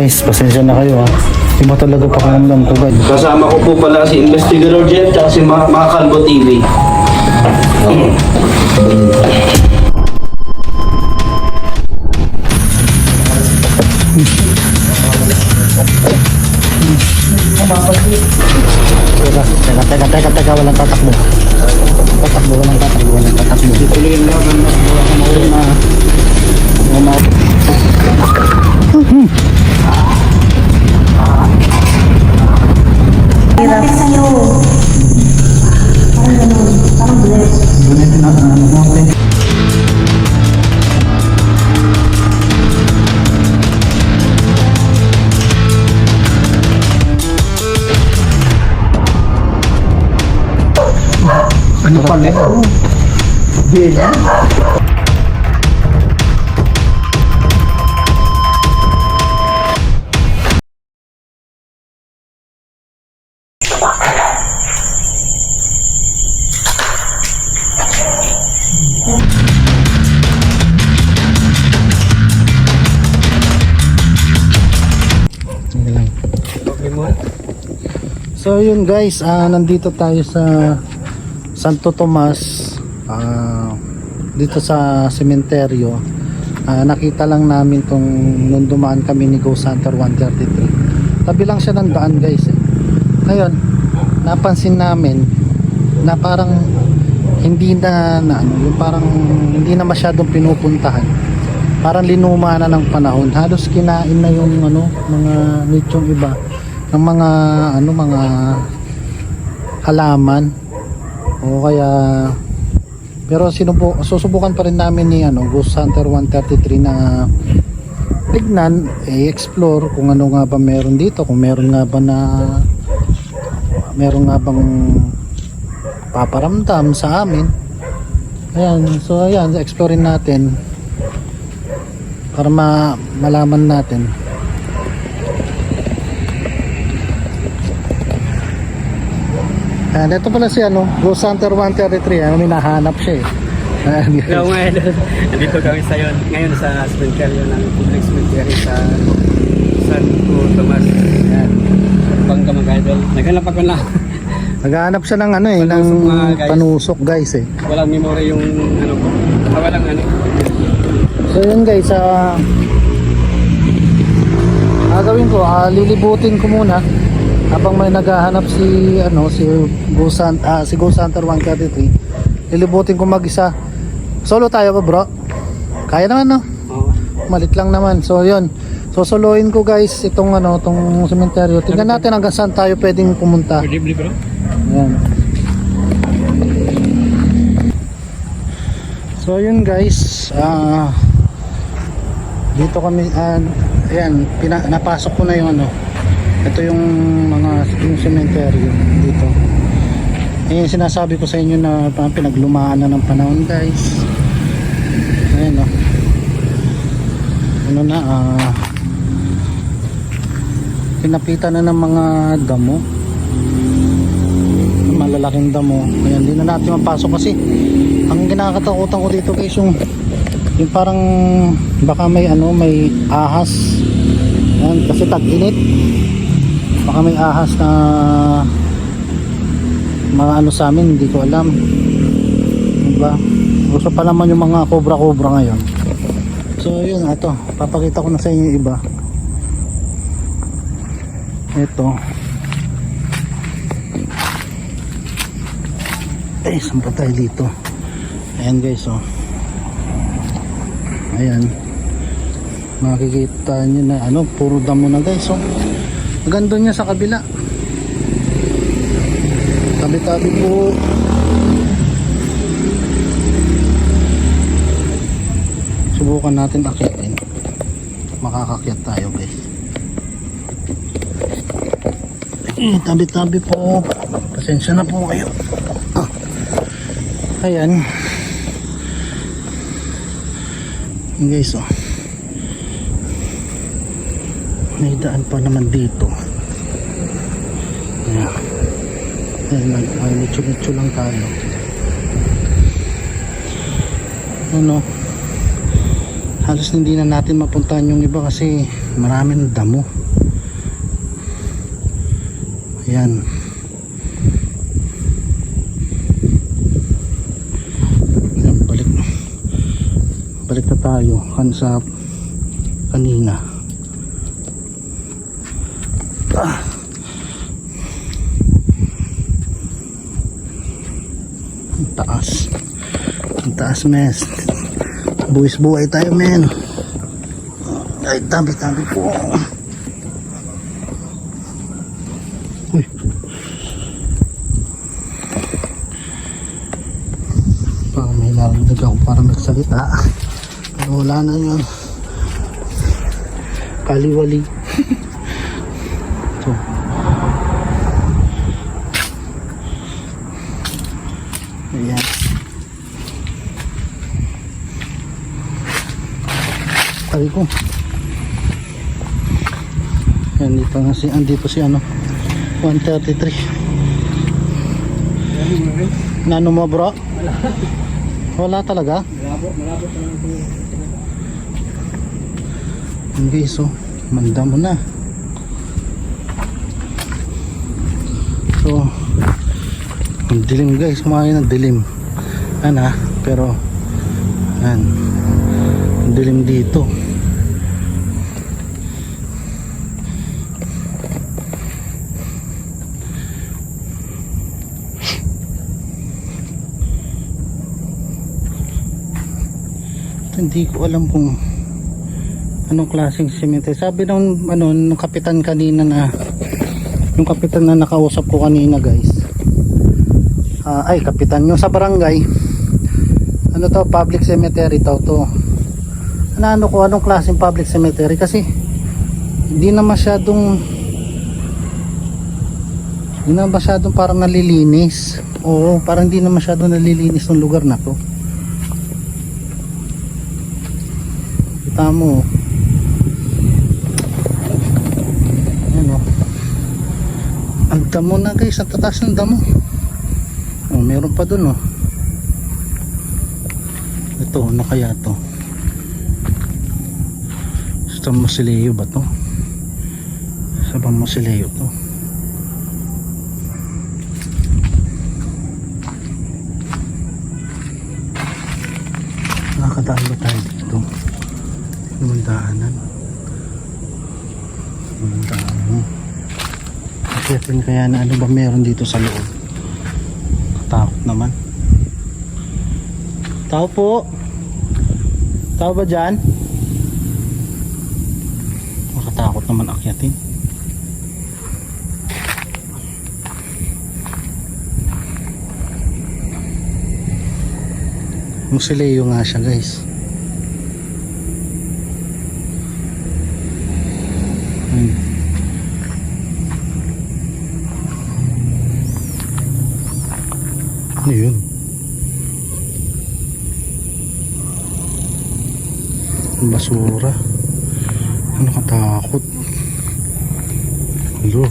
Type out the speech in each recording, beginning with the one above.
guys, pasensya na kayo ha. Iba talaga pakiramdam ko guys. Kasama ko po pala si Investigador Jeff at si mga Kalbo TV. Teka, walang tatakbo. Walang tatakbo. Tuloy yung laban na Hirap sa'yo. Parang ganun. Parang bless. Bunetin na natin. Ano pala? Bila? So yun guys, nandito tayo sa Santo Tomas, dito sa sementeryo. Nakita lang namin tong nung dumaan kami ni Ghost Hunter 133. Tabi lang siya ng daan guys Ngayon, napansin namin na parang hindi na yung parang hindi na masyadong pinupuntahan. Parang linuma na ng panahon. Halos kinain na yung mga nichong iba ng mga mga halaman o kaya, pero susubukan pa rin namin ni Ghost Hunter 133 na tignan, i-explore kung ano nga ba meron dito, kung meron nga bang paparamdam sa amin. Ayan, so ayan, explorein natin para malaman natin. Ito pala si Ghost Hunter 133, may nahanap siya Hello mga idol, nandito kami ngayon sa cemetery ng public cemetery sa Santo Tomas. Bangka mga idol, naghanap ako na. Naghahanap siya ng ng panusok guys Walang memory yung walang So yun guys, gagawin ko, lilibutin ko muna habang may naghahanap si Ghost Hunter 133. Lilibutin ko mag-isa. Solo tayo ba bro? Kaya naman no? Malit lang naman. So yun, sosoloin ko guys itong tong sementeryo. Tingnan natin hanggang saan tayo pwedeng pumunta. Pwede bro? Ayan. So yun guys, dito kami, ayan, napasok ko na yung ito yung yung cemetery dito. Ayan, sinasabi ko sa inyo na pinaglumaan na ng panahon guys. Ayan pinapitan na ng mga damo, malalaking damo. Ayan, hindi na natin mapasok kasi ang kinakatakutan ko dito guys yung parang baka may ahas. Ayan, kasi tag-init, baka may ahas na mga sa amin, hindi ko alam, diba? Gusto pa naman yung mga cobra ngayon. So yun, papakita ko na sa inyo yung iba. Ito, saan pa tayo dito? Ayan guys, ayan, makikita nyo na puro damo na guys. Ganda niya sa kabila, tabi-tabi po. Subukan natin akyatin, makakakyat tayo guys. Tabi-tabi po, pasensya na po kayo. Ayan guys, may daan pa naman dito. Ayan, nitso lang tayo. Halos hindi na natin mapuntahan yung iba kasi maraming damo. Ayan. Ayan, balik na tayo sa kanina. Ang taas mes. Buwis buhay tayo men. Ay tabi po. Uy. Parang may narinig ako parang nagsalita. Pero wala na yun. Kaliwali. So ayan. Tari ko. Yan dito na si andito si ano 133. Nano mo bro? Wala talaga? Malabo pa lang po. Hindi so manda mo na. So ang dilim guys, kumain ng dilim. Ano pero yan. Ang dilim dito. Hindi ko alam kung anong klaseng simento. Sabi nung nung kapitan kanina na yung kapitan na nakausap ko kanina guys. Ay kapitan yung sa barangay. Ano to, public cemetery to. Ano ko anong klaseng public cemetery kasi hindi na masyadong parang nalilinis. Oo, parang hindi na masyadong nalilinis ng lugar na to. Kita mo. Ano? Ang damo na guys, ang tatas ng damo. Oh, meron pa dun oh. Ito, ano kaya to? Sa Mausoleo ba to? Sa Mausoleo to? Nakakadaan ba tayo dito? Lumandaanan. Kasi kaya na ano ba meron dito sa loob? Katakot naman. Tao po. Tao ba dyan? Makatakot naman akyatin. Mausoleo nga siya guys. Ano yun? Basura. Ano katakot? Hello.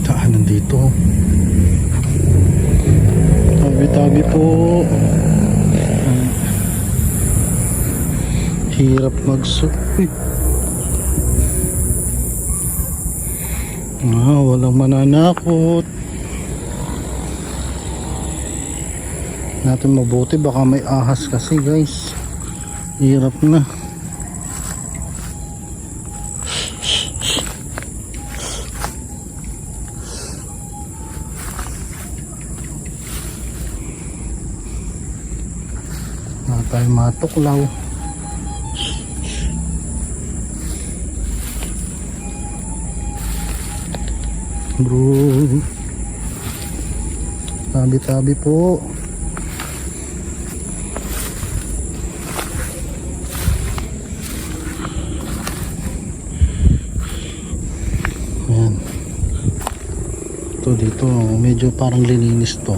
Daanan dito. Tabi-tabi po. Hirap magsupi. Walang mananakot. Natin mabuti, baka may ahas kasi guys. Hirap na. Na tayo matuklaw. Bro, tabi-tabi po. Ayan. Ito dito medyo parang lininis to.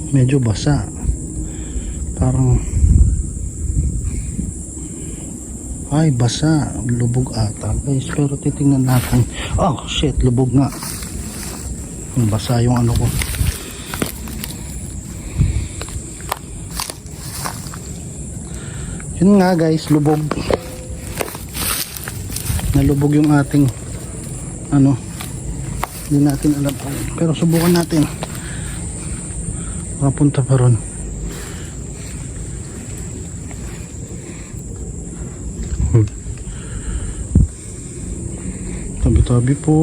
Medyo basa, parang ay basa, lubog ata guys, pero titingnan natin. Oh shit, lubog nga. Basa yung ano ko. Yun nga guys, lubog. Nalubog yung ating ano. Hindi natin alam. Pero subukan natin. Mapunta pa ron. Tabi-tabi po.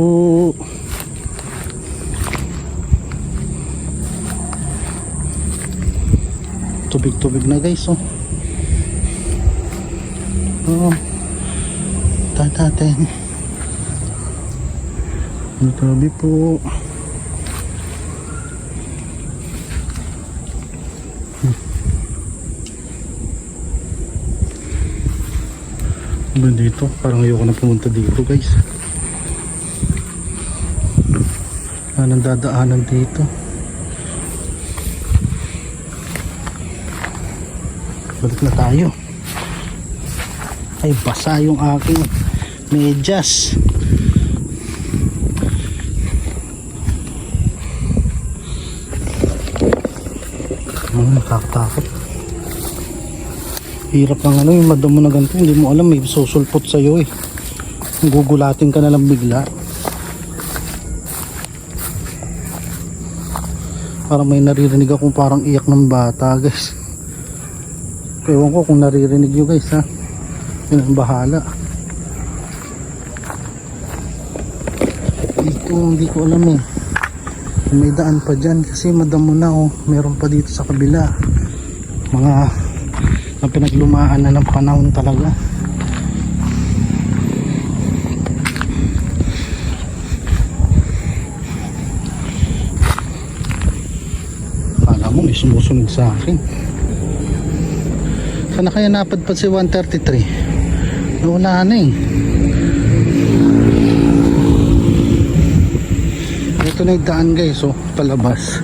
Tubig-tubig na guys, oh. Oh. Natin. Tabi po. Ba dito? Parang ayoko na pumunta dito guys. Anong dadaanan dito? Balik na tayo. Ay, basa yung aking medyas. Nakakatakot. Hirap ng ano, yung madamo na ganito, hindi mo alam, may susulpot sa'yo eh. Gugulatin ka na lang bigla. Parang may naririnig akong parang iyak ng bata guys. Ewan ko kung naririnig nyo guys ha. Yun ang bahala. Hindi ko alam eh. May daan pa dyan kasi madamo na oh. Meron pa dito sa kabila. Mga na pinaglumaan na ng panahon talaga. Kala mo may sumusunod sa akin. Sana kaya napadpad si 133? Nawala na eh. Ito na yung daan guys, oh, palabas.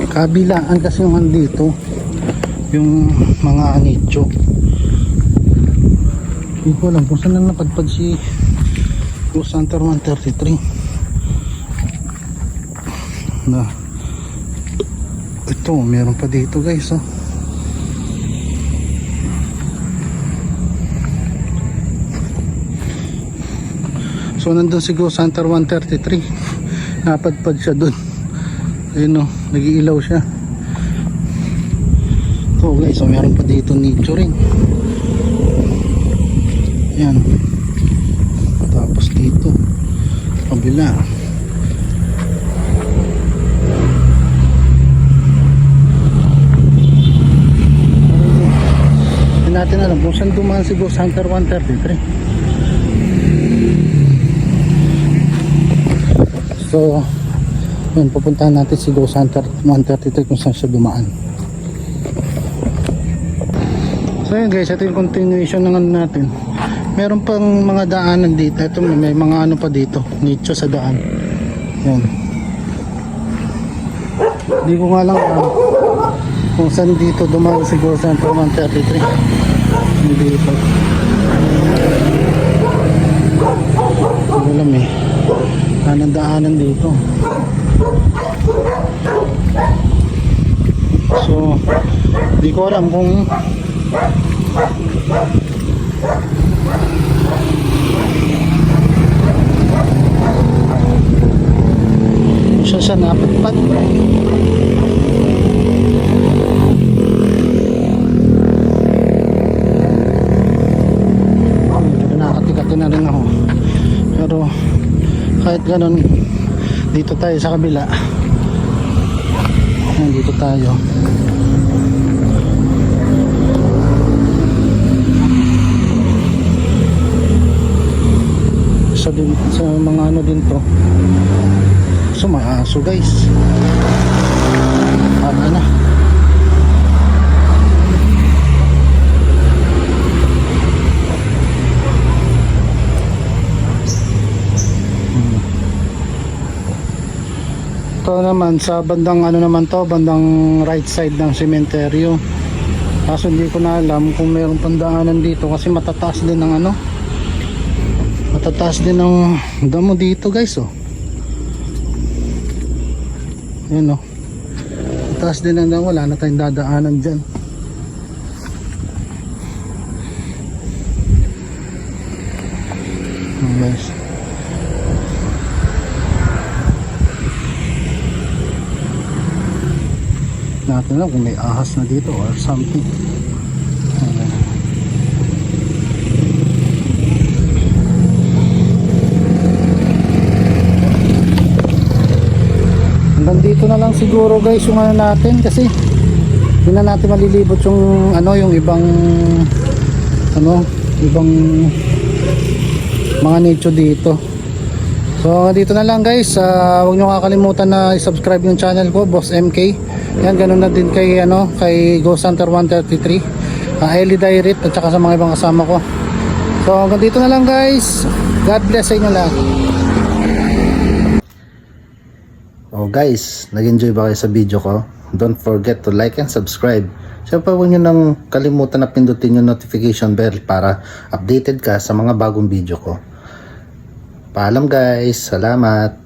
Kabilaan kasi yung andito, yung mga anitso. Hindi ko alam kung saan na napadpad si Ghost Hunter 133. Na, ito, meron pa dito guys, oh. So nandun si Ghost Hunter 133. Napadpad siya dun. Ayun o, nag-iilaw siya. So guys, so meron pa dito nicho rin. Ayan. Tapos dito kabila. Hindi natin alam kung saan dumaan si Ghost Hunter 133. So, yun, pupuntahan natin si Ghost Hunter 133 kung saan siya dumaan. So yun guys, ito yung continuation ng ano natin. Meron pang mga daanan dito. Ito may mga ano pa dito, nicho sa daan. Yan. Hindi ko nga lang kung saan dito dumaan si Ghost Hunter 133. Hindi dito. Hindi alam eh. Anong daanan dito. So di ko alam kung siya napadpad. Nakakatikati na rin ako, pero kahit ganun, dito tayo sa kabila. Dito tayo. Sa mga ano din to. So mga aso guys. Ano na. Ito naman sa bandang ano naman to, bandang right side ng sementeryo. Kaso hindi ko na alam kung mayroong pandaanan dito kasi matataas din ng ano. Matataas din ng damo dito guys oh. Yun o. Taas din na wala na tayong dadaanan dyan. Guys. Natin lang kung may ahas na dito or something. Ayan. Hanggang dito na lang siguro guys yung ano natin kasi hindi na natin malilibot yung ano yung ibang mga nicho dito. So dito na lang guys, huwag nyo kakalimutan na i-subscribe yung channel ko, Boss MK. Yan, ganun na din kay kay Ghost Hunter 133, Ellie Dairit at saka sa mga ibang kasama ko. So hanggang dito na lang guys. God bless sa inyo lahat. Oh guys, nag-enjoy ba kayo sa video ko? Don't forget to like and subscribe. Siyempre huwag nyo nang kalimutan na pindutin yung notification bell para updated ka sa mga bagong video ko. Paalam guys, salamat.